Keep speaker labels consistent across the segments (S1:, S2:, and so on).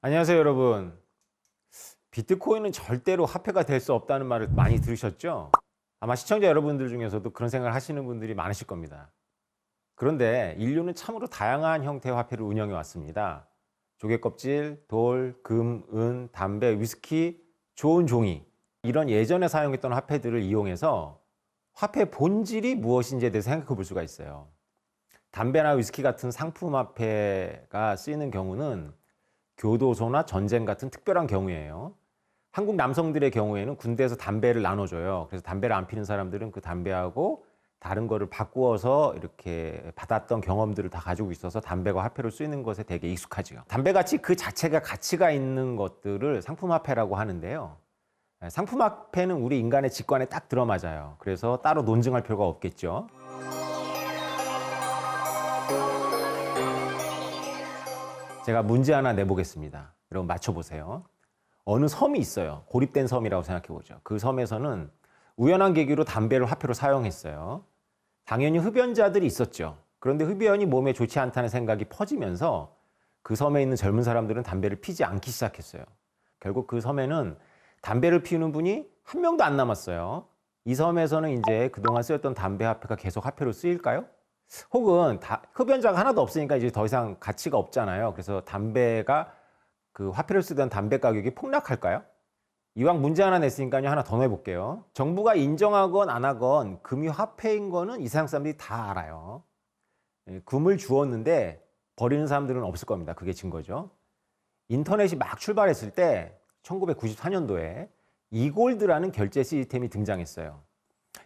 S1: 안녕하세요, 여러분. 비트코인은 절대로 화폐가 될 수 없다는 말을 많이 들으셨죠? 아마 시청자 여러분들 중에서도 그런 생각을 하시는 분들이 많으실 겁니다. 그런데 인류는 참으로 다양한 형태의 화폐를 운영해 왔습니다. 조개껍질, 돌, 금, 은, 담배, 위스키, 좋은 종이, 이런 예전에 사용했던 화폐들을 이용해서 화폐의 본질이 무엇인지에 대해서 생각해 볼 수가 있어요. 담배나 위스키 같은 상품 화폐가 쓰이는 경우는 교도소나 전쟁 같은 특별한 경우예요. 한국 남성들의 경우에는 군대에서 담배를 나눠줘요. 그래서 담배를 안 피는 사람들은 그 담배하고 다른 거를 바꾸어서 이렇게 받았던 경험들을 다 가지고 있어서 담배가 화폐로 쓰이는 것에 되게 익숙하지요. 담배같이 그 자체가 가치가 있는 것들을 상품화폐라고 하는데요. 상품화폐는 우리 인간의 직관에 딱 들어맞아요. 그래서 따로 논증할 필요가 없겠죠. 제가 문제 하나 내보겠습니다. 여러분 맞춰보세요. 어느 섬이 있어요. 고립된 섬이라고 생각해보죠. 그 섬에서는 우연한 계기로 담배를 화폐로 사용했어요. 당연히 흡연자들이 있었죠. 그런데 흡연이 몸에 좋지 않다는 생각이 퍼지면서 그 섬에 있는 젊은 사람들은 담배를 피지 않기 시작했어요. 결국 그 섬에는 담배를 피우는 분이 한 명도 안 남았어요. 이 섬에서는 이제 그동안 쓰였던 담배 화폐가 계속 화폐로 쓰일까요? 혹은 흡연자가 하나도 없으니까 이제 더 이상 가치가 없잖아요. 그래서 담배가 그 화폐를 쓰던 담배 가격이 폭락할까요? 이왕 문제 하나 냈으니까요. 하나 더 내볼게요. 정부가 인정하건 안 하건 금이 화폐인 거는 이 세상 사람들이 다 알아요. 금을 주었는데 버리는 사람들은 없을 겁니다. 그게 증거죠. 인터넷이 막 출발했을 때 1994년도에 이골드라는 결제 시스템이 등장했어요.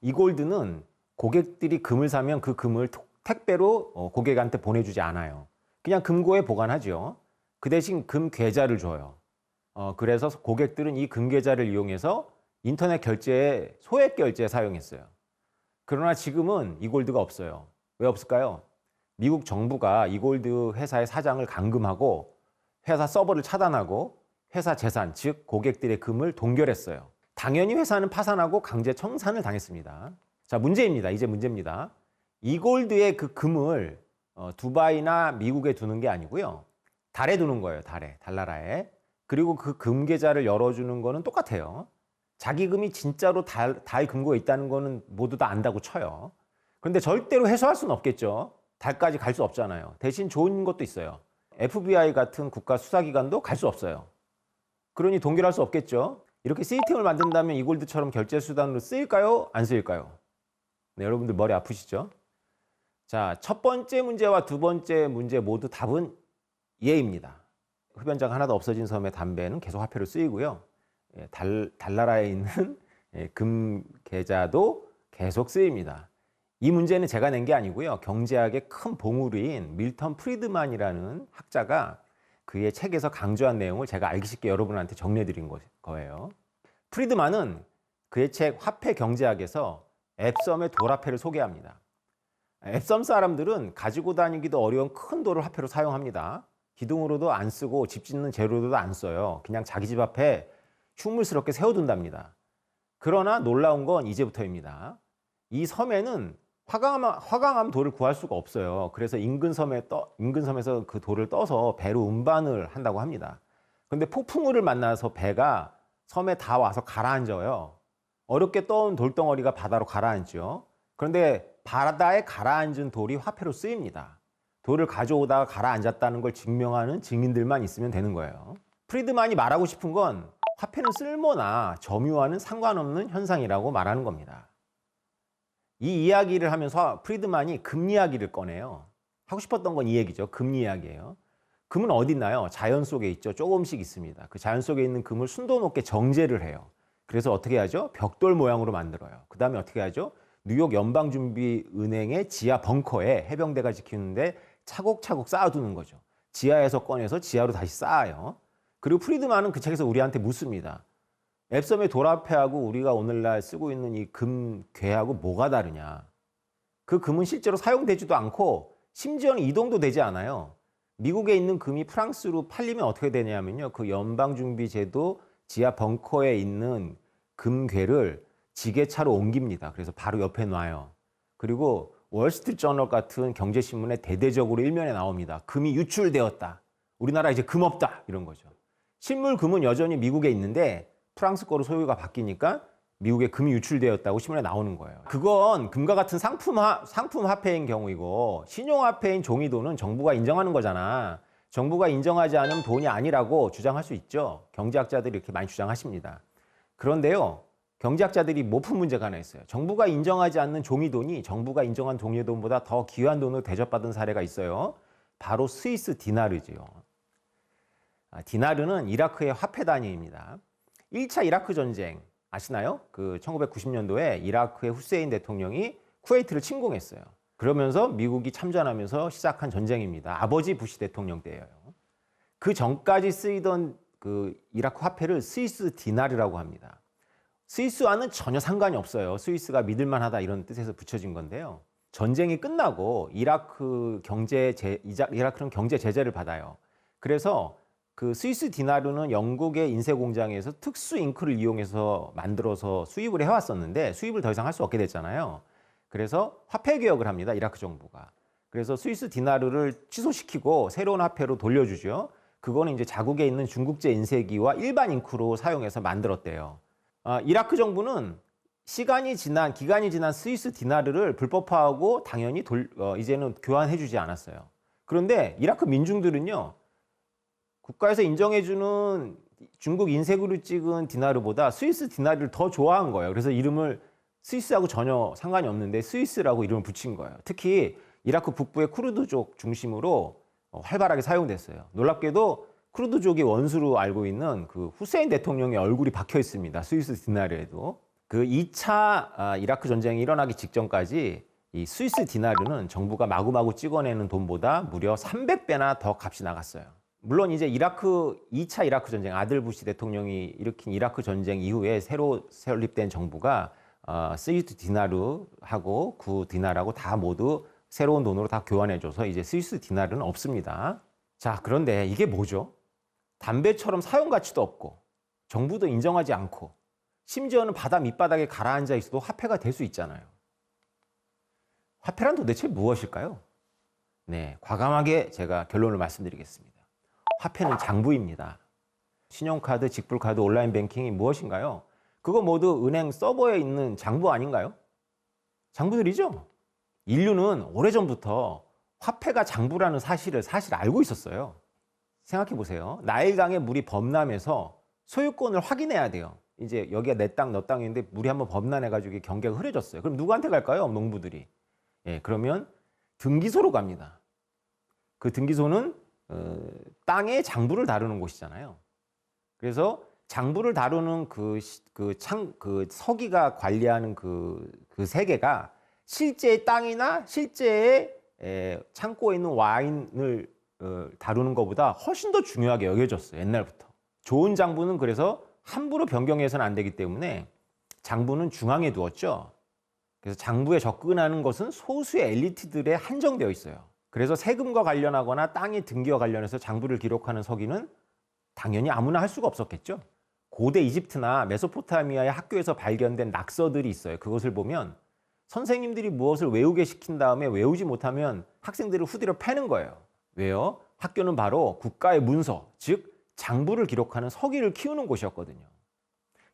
S1: 이골드는 고객들이 금을 사면 그 금을 택배로 고객한테 보내주지 않아요. 그냥 금고에 보관하죠. 그 대신 금 계좌를 줘요. 그래서 고객들은 이 금 계좌를 이용해서 인터넷 결제에 소액 결제에 사용했어요. 그러나 지금은 이골드가 없어요. 왜 없을까요? 미국 정부가 이골드 회사의 사장을 감금하고 회사 서버를 차단하고 회사 재산, 즉 고객들의 금을 동결했어요. 당연히 회사는 파산하고 강제 청산을 당했습니다. 자, 문제입니다. 이제 문제입니다. 이골드의 그 금을 두바이나 미국에 두는 게 아니고요. 달에 두는 거예요. 달나라에. 그리고 그 금 계좌를 열어주는 거는 똑같아요. 자기 금이 진짜로 달 금고에 있다는 거는 모두 다 안다고 쳐요. 그런데 절대로 해소할 수는 없겠죠. 달까지 갈 수 없잖아요. 대신 좋은 것도 있어요. FBI 같은 국가 수사기관도 갈 수 없어요. 그러니 동결할 수 없겠죠. 이렇게 시스템을 만든다면 이골드처럼 결제 수단으로 쓰일까요? 안 쓰일까요? 네, 여러분들 머리 아프시죠? 자, 첫 번째 문제와 두 번째 문제 모두 답은 예입니다. 흡연자가 하나도 없어진 섬의 담배는 계속 화폐로 쓰이고요. 달나라에 있는 금 계좌도 계속 쓰입니다. 이 문제는 제가 낸 게 아니고요. 경제학의 큰 봉우리인 밀턴 프리드만이라는 학자가 그의 책에서 강조한 내용을 제가 알기 쉽게 여러분한테 정리해 드린 거예요. 프리드만은 그의 책 화폐 경제학에서 앱섬의 돌화폐를 소개합니다. 앱섬 사람들은 가지고 다니기도 어려운 큰 돌을 화폐로 사용합니다. 기둥으로도 안 쓰고 집 짓는 재료로도 안 써요. 그냥 자기 집 앞에 흉물스럽게 세워둔답니다. 그러나 놀라운 건 이제부터입니다. 이 섬에는 화강암 돌을 구할 수가 없어요. 그래서 인근 섬에서 그 돌을 떠서 배로 운반을 한다고 합니다. 그런데 폭풍우를 만나서 배가 섬에 다 와서 가라앉아요. 어렵게 떠온 돌덩어리가 바다로 가라앉죠. 그런데 바다에 가라앉은 돌이 화폐로 쓰입니다. 돌을 가져오다가 가라앉았다는 걸 증명하는 증인들만 있으면 되는 거예요. 프리드만이 말하고 싶은 건 화폐는 쓸모나 점유와는 상관없는 현상이라고 말하는 겁니다. 이 이야기를 하면서 프리드만이 금 이야기를 꺼내요. 하고 싶었던 건 이 얘기죠. 금 이야기예요. 금은 어디 있나요? 자연 속에 있죠. 조금씩 있습니다. 그 자연 속에 있는 금을 순도 높게 정제를 해요. 그래서 어떻게 하죠? 벽돌 모양으로 만들어요. 그 다음에 어떻게 하죠? 뉴욕 연방준비은행의 지하 벙커에 해병대가 지키는데 차곡차곡 쌓아두는 거죠. 지하에서 꺼내서 지하로 다시 쌓아요. 그리고 프리드만은 그 책에서 우리한테 묻습니다. 앱섬의 돌화폐하고 우리가 오늘날 쓰고 있는 이 금괴하고 뭐가 다르냐. 그 금은 실제로 사용되지도 않고 심지어는 이동도 되지 않아요. 미국에 있는 금이 프랑스로 팔리면 어떻게 되냐면요. 그 연방준비제도 지하 벙커에 있는 금괴를 지게차로 옮깁니다. 그래서 바로 옆에 놔요. 그리고 월스트리트저널 같은 경제신문에 대대적으로 일면에 나옵니다. 금이 유출되었다. 우리나라 이제 금 없다. 이런 거죠. 실물 금은 여전히 미국에 있는데 프랑스 거로 소유가 바뀌니까 미국에 금이 유출되었다고 신문에 나오는 거예요. 그건 금과 같은 상품 화폐인 경우이고 신용화폐인 종이돈은 정부가 인정하는 거잖아. 정부가 인정하지 않으면 돈이 아니라고 주장할 수 있죠. 경제학자들이 이렇게 많이 주장하십니다. 그런데요, 경제학자들이 못 푼 문제가 하나 있어요. 정부가 인정하지 않는 종이돈이 정부가 인정한 종이돈보다 더 귀한 돈으로 대접받은 사례가 있어요. 바로 스위스 디나르지요. 디나르는 이라크의 화폐 단위입니다. 1차 이라크 전쟁 아시나요? 그 1990년도에 이라크의 후세인 대통령이 쿠웨이트를 침공했어요. 그러면서 미국이 참전하면서 시작한 전쟁입니다. 아버지 부시 대통령 때예요. 그 전까지 쓰이던 그 이라크 화폐를 스위스 디나르라고 합니다. 스위스와는 전혀 상관이 없어요. 스위스가 믿을만하다 이런 뜻에서 붙여진 건데요. 전쟁이 끝나고 이라크는 경제 제재를 받아요. 그래서 그 스위스 디나르는 영국의 인쇄 공장에서 특수 잉크를 이용해서 만들어서 수입을 해왔었는데 수입을 더 이상 할 수 없게 됐잖아요. 그래서 화폐 개혁을 합니다. 이라크 정부가. 그래서 스위스 디나르를 취소시키고 새로운 화폐로 돌려주죠. 그거는 이제 자국에 있는 중국제 인쇄기와 일반 잉크로 사용해서 만들었대요. 이라크 정부는 기간이 지난 스위스 디나르를 불법화하고 당연히 이제는 교환해주지 않았어요. 그런데 이라크 민중들은요, 국가에서 인정해주는 중국 인쇄구를 찍은 디나르보다 스위스 디나르를 더 좋아한 거예요. 그래서 이름을 스위스하고 전혀 상관이 없는데 스위스라고 이름을 붙인 거예요. 특히 이라크 북부의 쿠르드족 중심으로 활발하게 사용됐어요. 놀랍게도 쿠르드족이 원수로 알고 있는 그 후세인 대통령의 얼굴이 박혀 있습니다. 스위스 디나르에도. 그 2차 이라크 전쟁이 일어나기 직전까지 이 스위스 디나르는 정부가 마구마구 찍어내는 돈보다 무려 300배나 더 값이 나갔어요. 물론 이제 2차 이라크 전쟁, 아들 부시 대통령이 일으킨 이라크 전쟁 이후에 새로 설립된 정부가 스위스 디나르하고 구 디나르하고 다 모두 새로운 돈으로 다 교환해줘서 이제 스위스 디나르는 없습니다. 자, 그런데 이게 뭐죠? 담배처럼 사용 가치도 없고 정부도 인정하지 않고 심지어는 바다 밑바닥에 가라앉아 있어도 화폐가 될 수 있잖아요. 화폐란 도대체 무엇일까요? 네, 과감하게 제가 결론을 말씀드리겠습니다. 화폐는 장부입니다. 신용카드, 직불카드, 온라인 뱅킹이 무엇인가요? 그거 모두 은행 서버에 있는 장부 아닌가요? 장부들이죠? 인류는 오래전부터 화폐가 장부라는 사실을 알고 있었어요. 생각해 보세요. 나일강의 물이 범람해서 소유권을 확인해야 돼요. 이제 여기가 내 땅, 너 땅인데 물이 한번 범람해가지고 경계가 흐려졌어요. 그럼 누구한테 갈까요? 농부들이. 예, 그러면 등기소로 갑니다. 그 등기소는 땅의 장부를 다루는 곳이잖아요. 그래서 장부를 다루는 그 서기가 관리하는 그 세계가 실제의 땅이나 실제의 창고에 있는 와인을 다루는 것보다 훨씬 더 중요하게 여겨졌어요. 옛날부터. 좋은 장부는 그래서 함부로 변경해서는 안 되기 때문에 장부는 중앙에 두었죠. 그래서 장부에 접근하는 것은 소수의 엘리트들에 한정되어 있어요. 그래서 세금과 관련하거나 땅의 등기와 관련해서 장부를 기록하는 서기는 당연히 아무나 할 수가 없었겠죠. 고대 이집트나 메소포타미아의 학교에서 발견된 낙서들이 있어요. 그것을 보면 선생님들이 무엇을 외우게 시킨 다음에 외우지 못하면 학생들을 후디로 패는 거예요. 왜요? 학교는 바로 국가의 문서, 즉 장부를 기록하는 서기를 키우는 곳이었거든요.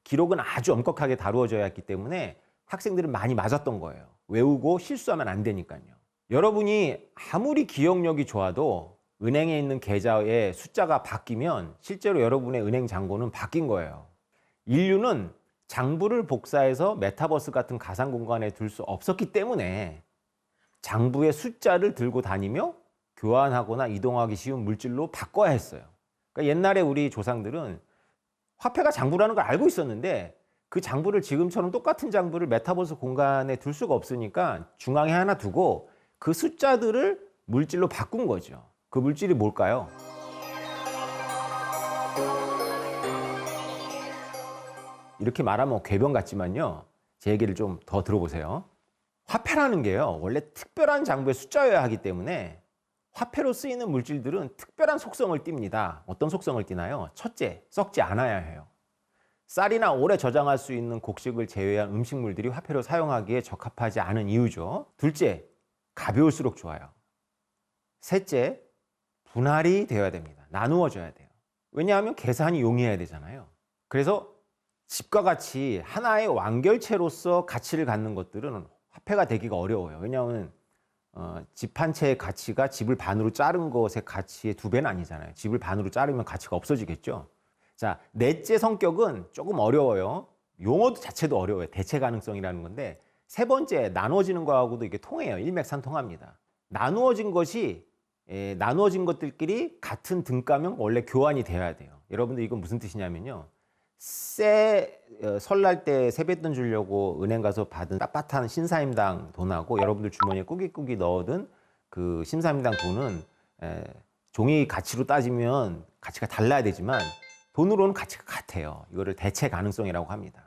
S1: 기록은 아주 엄격하게 다루어져야 했기 때문에 학생들은 많이 맞았던 거예요. 외우고 실수하면 안 되니까요. 여러분이 아무리 기억력이 좋아도 은행에 있는 계좌의 숫자가 바뀌면 실제로 여러분의 은행 잔고는 바뀐 거예요. 인류는 장부를 복사해서 메타버스 같은 가상 공간에 둘 수 없었기 때문에 장부의 숫자를 들고 다니며 교환하거나 이동하기 쉬운 물질로 바꿔야 했어요. 그러니까 옛날에 우리 조상들은 화폐가 장부라는 걸 알고 있었는데 그 장부를 지금처럼 똑같은 장부를 메타버스 공간에 둘 수가 없으니까 중앙에 하나 두고 그 숫자들을 물질로 바꾼 거죠. 그 물질이 뭘까요? 이렇게 말하면 궤변 같지만요. 제 얘기를 좀 더 들어보세요. 화폐라는 게요, 원래 특별한 장부의 숫자여야 하기 때문에 화폐로 쓰이는 물질들은 특별한 속성을 띱니다. 어떤 속성을 띠나요? 첫째, 썩지 않아야 해요. 쌀이나 오래 저장할 수 있는 곡식을 제외한 음식물들이 화폐로 사용하기에 적합하지 않은 이유죠. 둘째, 가벼울수록 좋아요. 셋째, 분할이 되어야 됩니다. 나누어져야 돼요. 왜냐하면 계산이 용이해야 되잖아요. 그래서 집과 같이 하나의 완결체로서 가치를 갖는 것들은 화폐가 되기가 어려워요. 왜냐하면 집 한 채의 가치가 집을 반으로 자른 것의 가치의 2배는 아니잖아요. 집을 반으로 자르면 가치가 없어지겠죠. 자, 넷째 성격은 조금 어려워요. 용어도 자체도 어려워요. 대체 가능성이라는 건데, 세 번째 나누어지는 거하고도 이게 통해요. 일맥상통합니다. 나누어진 것들끼리 같은 등가면 원래 교환이 되어야 돼요. 여러분들 이건 무슨 뜻이냐면요. 설날 때 세뱃돈 주려고 은행 가서 받은 빳빳한 신사임당 돈하고 여러분들 주머니에 꾸깃꾸깃 넣어둔 그 신사임당 돈은 종이 가치로 따지면 가치가 달라야 되지만 돈으로는 가치가 같아요. 이거를 대체 가능성이라고 합니다.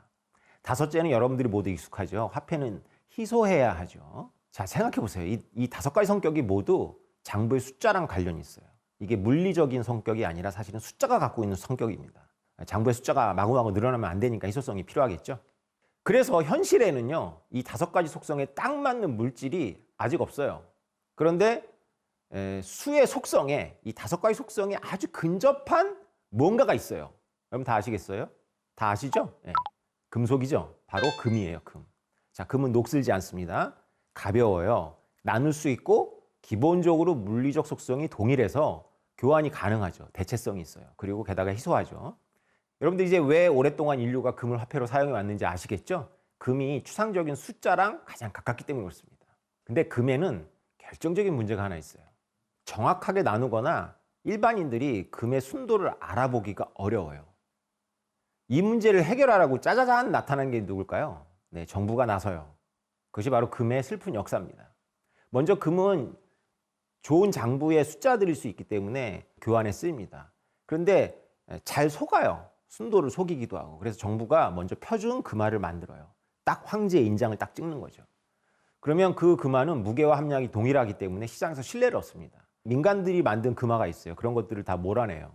S1: 다섯째는 여러분들이 모두 익숙하죠. 화폐는 희소해야 하죠. 자, 생각해 보세요. 이 5가지 성격이 모두 장부의 숫자랑 관련이 있어요. 이게 물리적인 성격이 아니라 사실은 숫자가 갖고 있는 성격입니다. 장부의 숫자가 마구마구 늘어나면 안 되니까 희소성이 필요하겠죠. 그래서 현실에는요, 이 5가지 속성에 딱 맞는 물질이 아직 없어요. 그런데 수의 속성에 이 5가지 속성에 아주 근접한 뭔가가 있어요. 여러분 다 아시겠어요? 다 아시죠? 네. 금속이죠. 바로 금이에요. 금. 자, 금은 녹슬지 않습니다. 가벼워요. 나눌 수 있고 기본적으로 물리적 속성이 동일해서 교환이 가능하죠. 대체성이 있어요. 그리고 게다가 희소하죠. 여러분들 이제 왜 오랫동안 인류가 금을 화폐로 사용해 왔는지 아시겠죠? 금이 추상적인 숫자랑 가장 가깝기 때문에 그렇습니다. 근데 금에는 결정적인 문제가 하나 있어요. 정확하게 나누거나 일반인들이 금의 순도를 알아보기가 어려워요. 이 문제를 해결하라고 짜자잔 나타난 게 누굴까요? 네, 정부가 나서요. 그것이 바로 금의 슬픈 역사입니다. 먼저 금은 좋은 장부의 숫자들일 수 있기 때문에 교환에 쓰입니다. 그런데 잘 속아요. 순도를 속이기도 하고. 그래서 정부가 먼저 표준 금화를 만들어요. 딱 황제의 인장을 딱 찍는 거죠. 그러면 그 금화는 무게와 함량이 동일하기 때문에 시장에서 신뢰를 얻습니다. 민간들이 만든 금화가 있어요. 그런 것들을 다 몰아내요.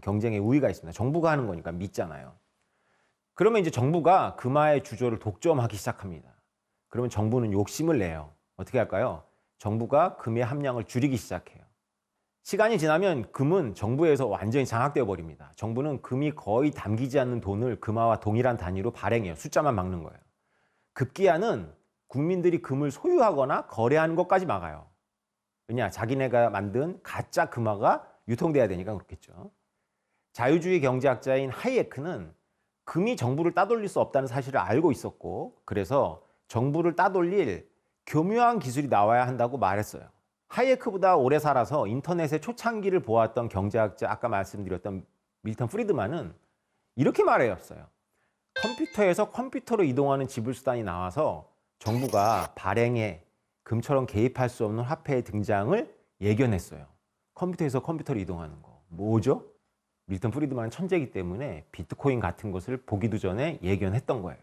S1: 경쟁에 우위가 있습니다. 정부가 하는 거니까 믿잖아요. 그러면 이제 정부가 금화의 주조를 독점하기 시작합니다. 그러면 정부는 욕심을 내요. 어떻게 할까요? 정부가 금의 함량을 줄이기 시작해요. 시간이 지나면 금은 정부에서 완전히 장악되어 버립니다. 정부는 금이 거의 담기지 않는 돈을 금화와 동일한 단위로 발행해요. 숫자만 막는 거예요. 급기야는 국민들이 금을 소유하거나 거래하는 것까지 막아요. 왜냐? 자기네가 만든 가짜 금화가 유통돼야 되니까 그렇겠죠. 자유주의 경제학자인 하이에크는 금이 정부를 따돌릴 수 없다는 사실을 알고 있었고, 그래서 정부를 따돌릴 교묘한 기술이 나와야 한다고 말했어요. 하이에크보다 오래 살아서 인터넷의 초창기를 보았던 경제학자, 아까 말씀드렸던 밀턴 프리드만은 이렇게 말해왔어요. 컴퓨터에서 컴퓨터로 이동하는 지불수단이 나와서 정부가 발행에 금처럼 개입할 수 없는 화폐의 등장을 예견했어요. 컴퓨터에서 컴퓨터로 이동하는 거. 뭐죠? 밀턴 프리드만은 천재이기 때문에 비트코인 같은 것을 보기도 전에 예견했던 거예요.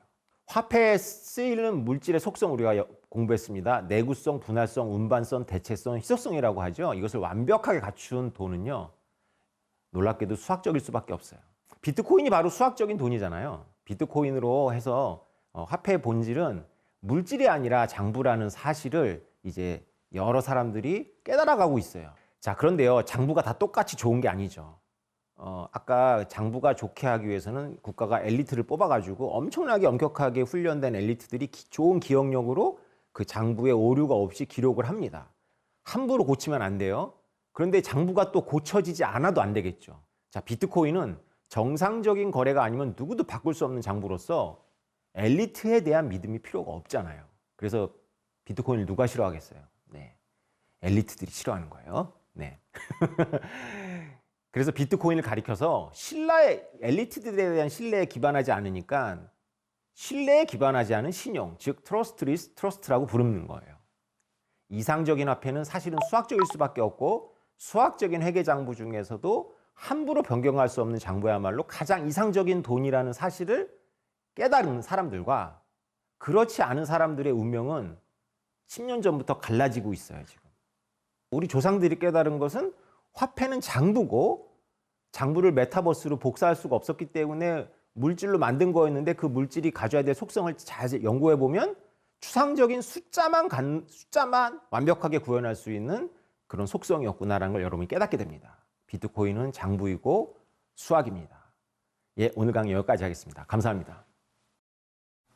S1: 화폐에 쓰이는 물질의 속성 우리가 공부했습니다. 내구성, 분할성, 운반성, 대체성, 희소성이라고 하죠. 이것을 완벽하게 갖춘 돈은요, 놀랍게도 수학적일 수밖에 없어요. 비트코인이 바로 수학적인 돈이잖아요. 비트코인으로 해서 화폐의 본질은 물질이 아니라 장부라는 사실을 이제 여러 사람들이 깨달아가고 있어요. 자, 그런데요, 장부가 다 똑같이 좋은 게 아니죠. 아까 장부가 좋게 하기 위해서는 국가가 엘리트를 뽑아가지고 엄청나게 엄격하게 훈련된 엘리트들이 좋은 기억력으로 그 장부에 오류가 없이 기록을 합니다. 함부로 고치면 안 돼요. 그런데 장부가 또 고쳐지지 않아도 안 되겠죠. 자, 비트코인은 정상적인 거래가 아니면 누구도 바꿀 수 없는 장부로서 엘리트에 대한 믿음이 필요가 없잖아요. 그래서 비트코인을 누가 싫어하겠어요? 네, 엘리트들이 싫어하는 거예요. 네. 그래서 비트코인을 가리켜서 엘리트들에 대한 신뢰에 기반하지 않으니까 신뢰에 기반하지 않은 신용, 즉 트러스트리스 트러스트라고 부르는 거예요. 이상적인 화폐는 사실은 수학적일 수밖에 없고 수학적인 회계 장부 중에서도 함부로 변경할 수 없는 장부야말로 가장 이상적인 돈이라는 사실을 깨달은 사람들과 그렇지 않은 사람들의 운명은 10년 전부터 갈라지고 있어요. 지금 우리 조상들이 깨달은 것은 화폐는 장부고 장부를 메타버스로 복사할 수가 없었기 때문에 물질로 만든 거였는데 그 물질이 가져야 될 속성을 잘 연구해 보면 추상적인 숫자만 완벽하게 구현할 수 있는 그런 속성이었구나라는 걸 여러분이 깨닫게 됩니다. 비트코인은 장부이고 수학입니다. 예, 오늘 강의 여기까지 하겠습니다. 감사합니다.